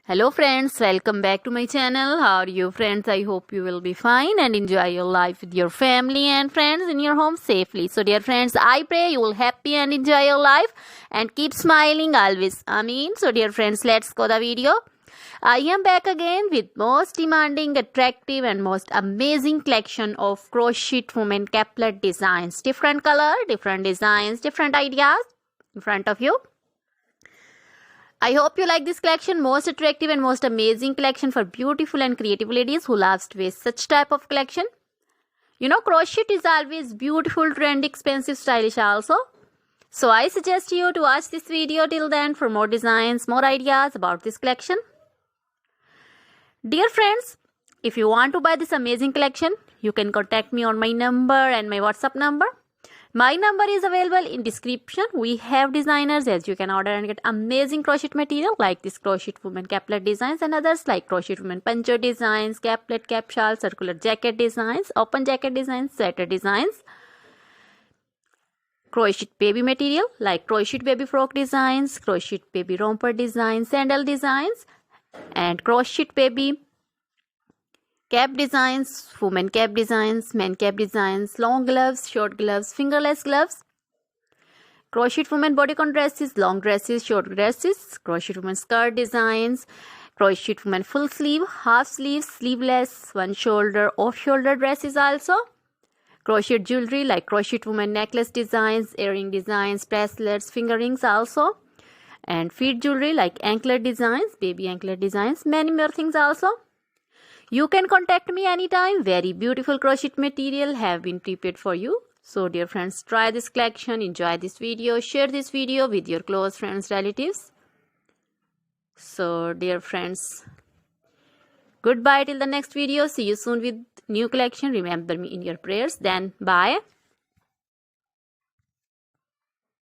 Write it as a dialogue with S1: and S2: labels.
S1: Hello friends, welcome back to my channel. How are you friends? I hope you will be fine and enjoy your life with your family and friends in your home safely. So dear friends, I pray you will happy and enjoy your life and keep smiling always. Amen. So dear friends, let's go the video. I am back again with most demanding, attractive and most amazing collection of crochet women caplet designs. Different color, different designs, different ideas in front of you. I hope you like this collection. Most attractive and most amazing collection for beautiful and creative ladies who loves to wear such type of collection. You know, crochet is always beautiful, trendy, expensive, stylish also. So I suggest you to watch this video till then for more designs, more ideas about this collection. Dear friends, if you want to buy this amazing collection, you can contact me on my number and my WhatsApp number. My number is available in description. We have designers as you can order and get amazing crochet material like this crochet woman caplet designs and others like crochet woman poncho designs, caplet, cap shawl, circular jacket designs, open jacket designs, sweater designs, crochet baby material like crochet baby frock designs, crochet baby romper designs, sandal designs and crochet baby cap designs, women cap designs, men cap designs, long gloves, short gloves, fingerless gloves, crochet women bodycon dresses, long dresses, short dresses, crochet women skirt designs, crochet women full sleeve, half sleeve, sleeveless, one shoulder, off shoulder dresses also, crochet jewelry like crochet women necklace designs, earring designs, bracelets, finger rings also, and feet jewelry like anklet designs, baby anklet designs, many more things also. You can contact me anytime. Very beautiful crochet material have been prepared for you. So dear friends, try this collection, enjoy this video, share this video with your close friends, relatives. So dear friends, goodbye till the next video. See you soon with new collection. Remember me in your prayers. Then bye.